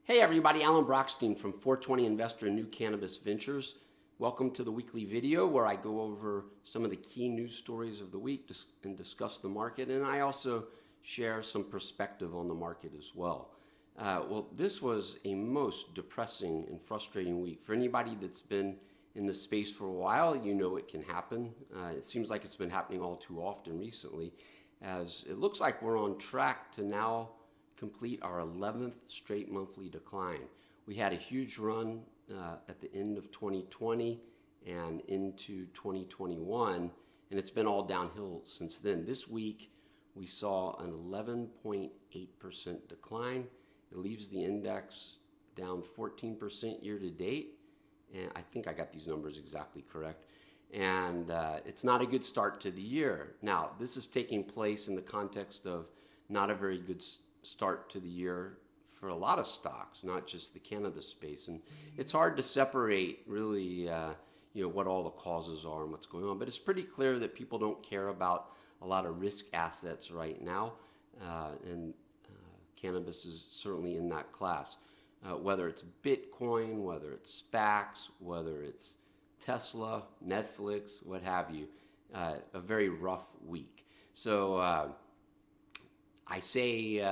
Hey everybody, Alan Brochstein from 420 Investor and New Cannabis Ventures. Welcome to the weekly video where I go over some of the key news stories of the week and discuss the market, and I also share some perspective on the market as well. This was a most depressing and frustrating week. For anybody that's been in the space for a while, you know it can happen. It seems like it's been happening all too often recently, as it looks like we're on track to now complete our 11th straight monthly decline. We had a huge run at the end of 2020 and into 2021, and it's been all downhill since then. This week, we saw an 11.8% decline. It leaves the index down 14% year to date, and I think I got these numbers exactly correct. And it's not a good start to the year. Now, this is taking place in the context of not a very good start to the year for a lot of stocks, not just the cannabis space. And it's hard to separate really, what all the causes are and what's going on. But it's pretty clear that people don't care about a lot of risk assets right now. And cannabis is certainly in that class. Whether it's Bitcoin, whether it's SPACs, whether it's Tesla, Netflix, what have you, a very rough week. So I say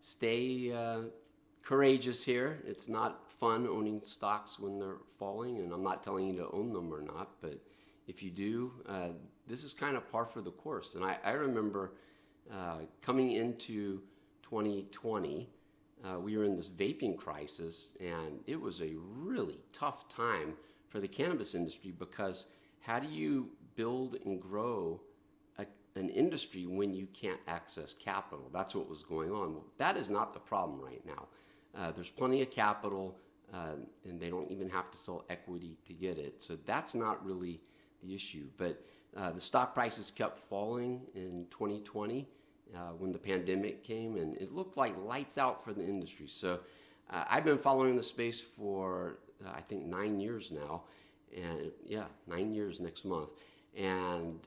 stay courageous here. It's not fun owning stocks when they're falling, and I'm not telling you to own them or not, but if you do, this is kind of par for the course. And I remember coming into 2020, we were in this vaping crisis, and it was a really tough time for the cannabis industry, because how do you build and grow an industry when you can't access capital? That's what was going on. Well, that is not the problem right now. There's plenty of capital, and they don't even have to sell equity to get it. So that's not really the issue. But the stock prices kept falling in 2020 when the pandemic came, and it looked like lights out for the industry. So I've been following the space for, I think, 9 years now. And 9 years next month. And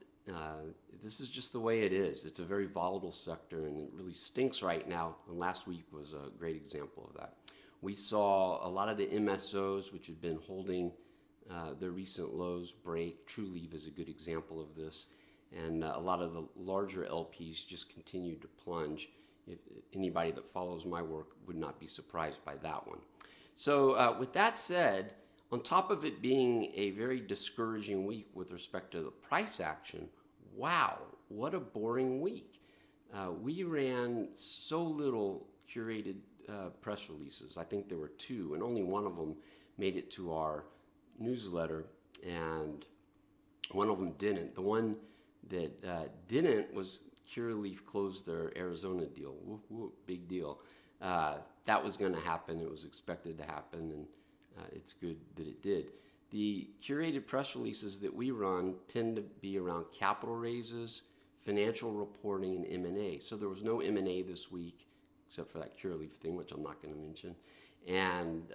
this is just the way it is. It's a very volatile sector, and it really stinks right now. And last week was a great example of that. We saw a lot of the MSOs, which had been holding their recent lows, break. TrueLeaf is a good example of this. And a lot of the larger LPs just continued to plunge. If anybody that follows my work would not be surprised by that one. So with that said, on top of it being a very discouraging week with respect to the price action, wow, what a boring week. We ran so little curated press releases. I think there were 2, and only one of them made it to our newsletter, and one of them didn't. The one that didn't was Curaleaf closed their Arizona deal. Whoop, whoop, big deal. That was going to happen. It was expected to happen, and it's good that it did. The curated press releases that we run tend to be around capital raises, financial reporting, and M&A. So there was no M&A this week, except for that Curaleaf thing, which I'm not going to mention. And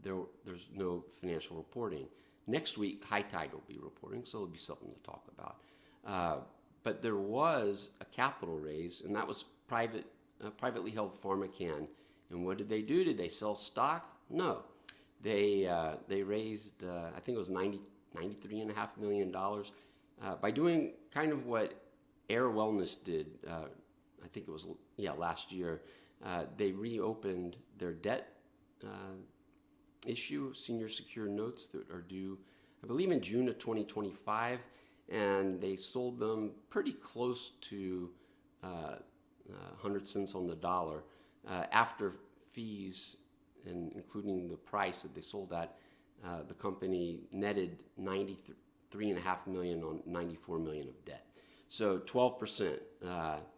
there's no financial reporting. Next week, High Tide will be reporting, so it'll be something to talk about. But there was a capital raise, and that was privately held PharmaCann. And what did they do? Did they sell stock? No. They raised, I think it was $93.5 million by doing kind of what Air Wellness did. I think it was last year. They reopened their debt issue, senior secured notes that are due, I believe, in June of 2025, and they sold them pretty close to 100 cents on the dollar after fees. And including the price that they sold at, the company netted $93.5 million on $94 million of debt. So 12%,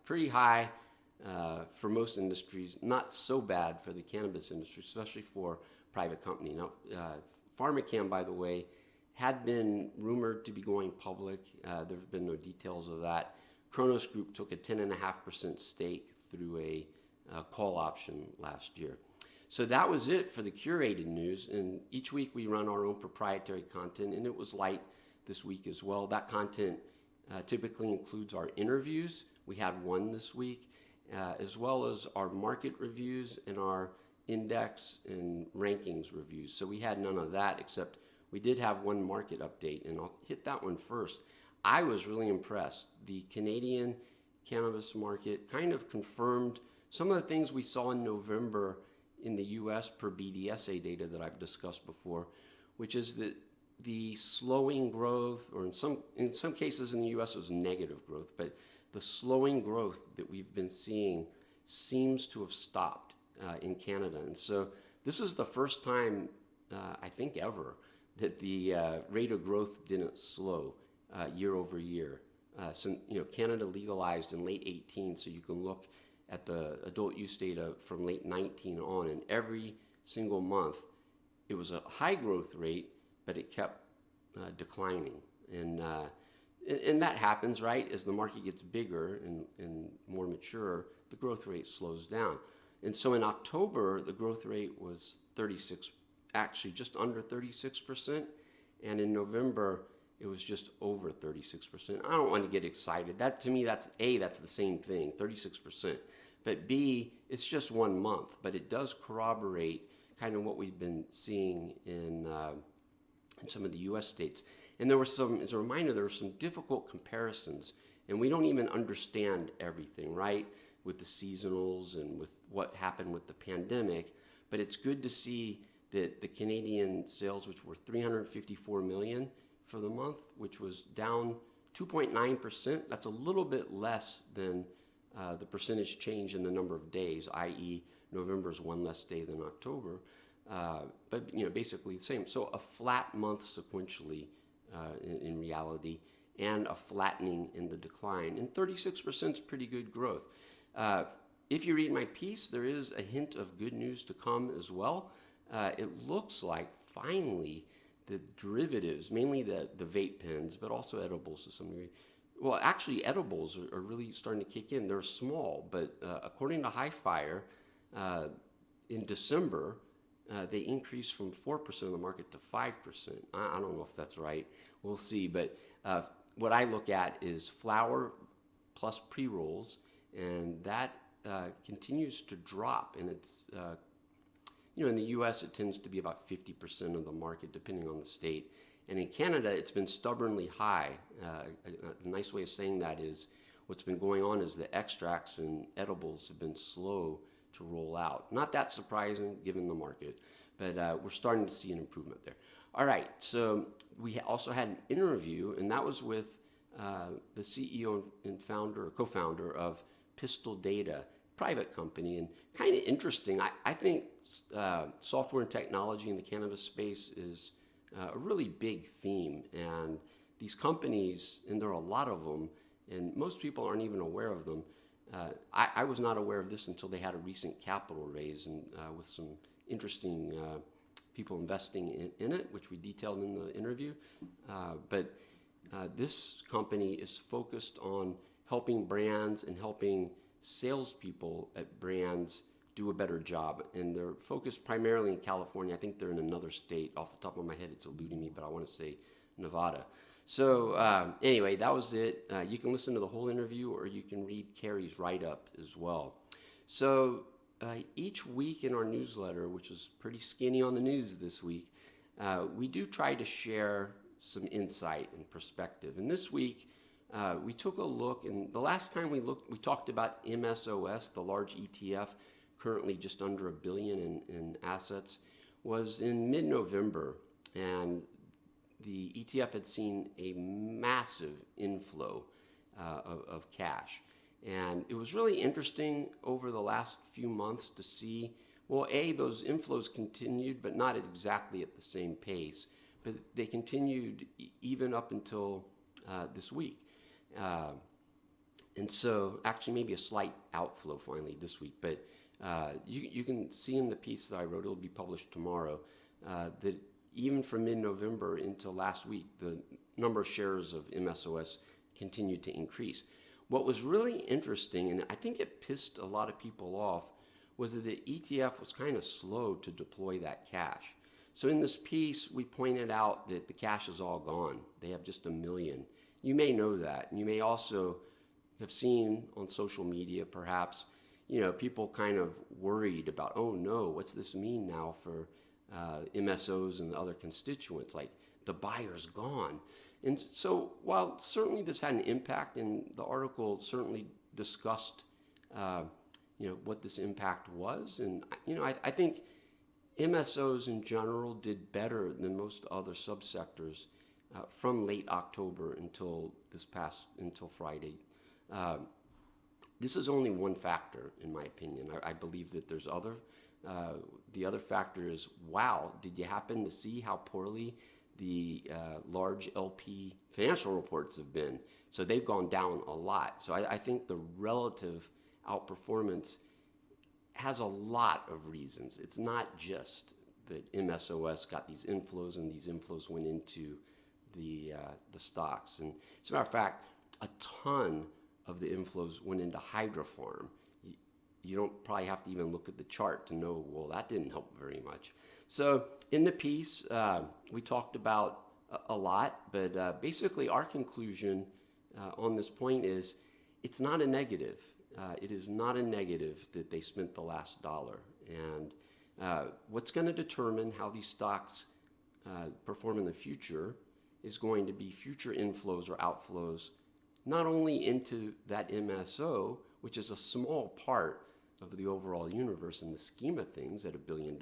pretty high for most industries, not so bad for the cannabis industry, especially for private company. Now, PharmaCann, by the way, had been rumored to be going public. There have been no details of that. Kronos Group took a 10.5% stake through a call option last year. So that was it for the curated news, and each week we run our own proprietary content, and it was light this week as well. That content typically includes our interviews. We had one this week, as well as our market reviews and our index and rankings reviews. So we had none of that, except we did have one market update, and I'll hit that one first. I was really impressed. The Canadian cannabis market kind of confirmed some of the things we saw in November in the US per BDSA data that I've discussed before, which is that the slowing growth, or in some cases in the US it was negative growth, but the slowing growth that we've been seeing seems to have stopped in Canada. And so this was the first time, I think ever, that the rate of growth didn't slow year over year. So Canada legalized in late 18, so you can look at the adult use data from late 19 on, and every single month it was a high growth rate, but it kept declining. And that happens, right? As the market gets bigger and more mature, the growth rate slows down. And so in October, the growth rate was 36, actually just under 36%. And in November, it was just over 36%. I don't want to get excited. That, to me, that's the same thing, 36%. But B, it's just 1 month, but it does corroborate kind of what we've been seeing in some of the U.S. states. And there were some, as a reminder, there were some difficult comparisons, and we don't even understand everything, right? With the seasonals and with what happened with the pandemic. But it's good to see that the Canadian sales, which were 354 million for the month, which was down 2.9%. That's a little bit less than the percentage change in the number of days, i.e. November is one less day than October. But basically the same. So a flat month sequentially in reality, and a flattening in the decline. And 36% is pretty good growth. If you read my piece, there is a hint of good news to come as well. It looks like finally the derivatives, mainly the vape pens, but also edibles to some degree. Well, actually edibles are really starting to kick in. They're small, but according to Hi-Fire, in December, they increased from 4% of the market to 5%. I don't know if that's right. We'll see. But what I look at is flower plus pre-rolls, and that continues to drop. And it's, in the U.S., it tends to be about 50% of the market, depending on the state. And in Canada, it's been stubbornly high. A nice way of saying that is what's been going on is the extracts and edibles have been slow to roll out. Not that surprising given the market, but we're starting to see an improvement there. All right, so we also had an interview, and that was with the CEO and founder or co-founder of Pistol Data, private company, and kind of interesting. I think software and technology in the cannabis space is a really big theme, and these companies, and there are a lot of them, and most people aren't even aware of them. I was not aware of this until they had a recent capital raise, and with some interesting people investing in it, which we detailed in the interview. But this company is focused on helping brands and helping salespeople at brands do a better job. And they're focused primarily in California. I think they're in another state. Off the top of my head, it's eluding me, but I want to say Nevada. So anyway, that was it. You can listen to the whole interview, or you can read Carrie's write-up as well. So each week in our newsletter, which was pretty skinny on the news this week, we do try to share some insight and perspective. And this week, we took a look, and the last time we talked about MSOs, the large ETF, currently just under $1 billion in assets, was in mid-November. And the ETF had seen a massive inflow of cash. And it was really interesting over the last few months to see, well, those inflows continued, but not exactly at the same pace. But they continued even up until this week. And so actually maybe a slight outflow finally this week. But you can see in the piece that I wrote, it'll be published tomorrow, that even from mid-November into last week, the number of shares of MSOs continued to increase. What was really interesting, and I think it pissed a lot of people off, was that the ETF was kind of slow to deploy that cash. So in this piece, we pointed out that the cash is all gone. They have just $1 million. You may know that. You may also have seen on social media, perhaps, people kind of worried about, oh no, what's this mean now for MSOs and the other constituents? Like the buyer's gone. And so while certainly this had an impact, and the article certainly discussed, what this impact was, and I think MSOs in general did better than most other subsectors from late October until Friday. This is only one factor, in my opinion. I believe that there's other. The other factor is, wow, did you happen to see how poorly the large LP financial reports have been? So they've gone down a lot. So I think the relative outperformance has a lot of reasons. It's not just that MSOS got these inflows and these inflows went into the stocks. And as a matter of fact, a ton of the inflows went into Hydrofarm. You don't probably have to even look at the chart to know, well, that didn't help very much. So in the piece, we talked about a lot, but basically our conclusion on this point is it's not a negative. It is not a negative that they spent the last dollar. And what's going to determine how these stocks perform in the future is going to be future inflows or outflows, not only into that MSO, which is a small part of the overall universe in the scheme of things at $1 billion.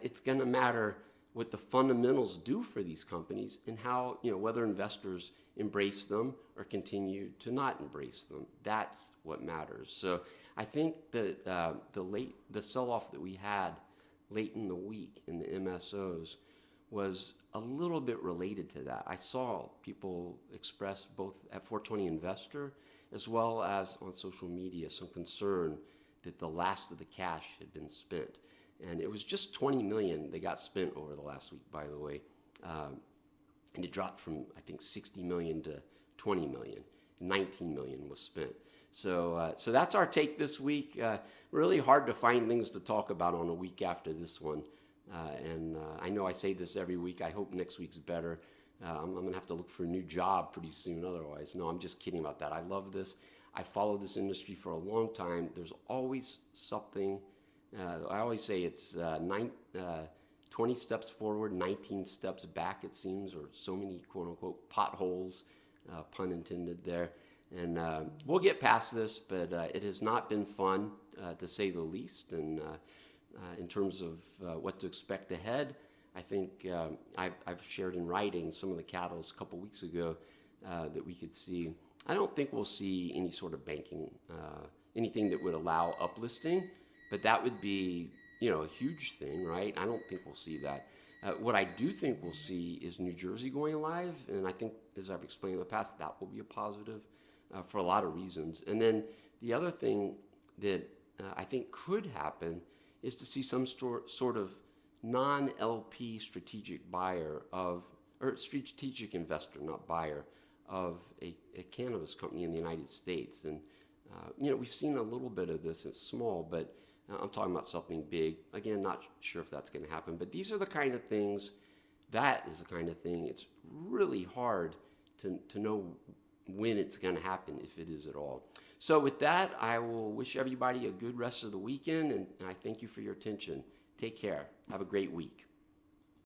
It's going to matter what the fundamentals do for these companies and how, whether investors embrace them or continue to not embrace them. That's what matters. So I think that the sell-off that we had late in the week in the MSOs was a little bit related to that. I saw people express both at 420 Investor as well as on social media some concern that the last of the cash had been spent. And it was just 20 million that got spent over the last week, by the way. And it dropped from, I think, 60 million to 20 million. 19 million was spent. So that's our take this week. Really hard to find things to talk about on a week after this one. And I know I say this every week. I hope next week's better. I'm going to have to look for a new job pretty soon otherwise. No, I'm just kidding about that. I love this. I follow this industry for a long time. There's always something. I always say it's 20 steps forward, 19 steps back, it seems, or so many quote-unquote potholes, pun intended there. And we'll get past this, but it has not been fun, to say the least. And in terms of what to expect ahead, I think I've shared in writing some of the catalysts a couple weeks ago that we could see. I don't think we'll see any sort of banking, anything that would allow uplisting, but that would be, a huge thing, right? I don't think we'll see that. What I do think we'll see is New Jersey going live, and I think, as I've explained in the past, that will be a positive for a lot of reasons. And then the other thing that I think could happen is to see some sort of non-LP strategic buyer or strategic investor, not buyer, of a cannabis company in the United States. And, we've seen a little bit of this. It's small, but I'm talking about something big. Again, not sure if that's going to happen, but these are the kind of things, that is the kind of thing, it's really hard to know when it's going to happen, if it is at all. So with that, I will wish everybody a good rest of the weekend, and I thank you for your attention. Take care. Have a great week.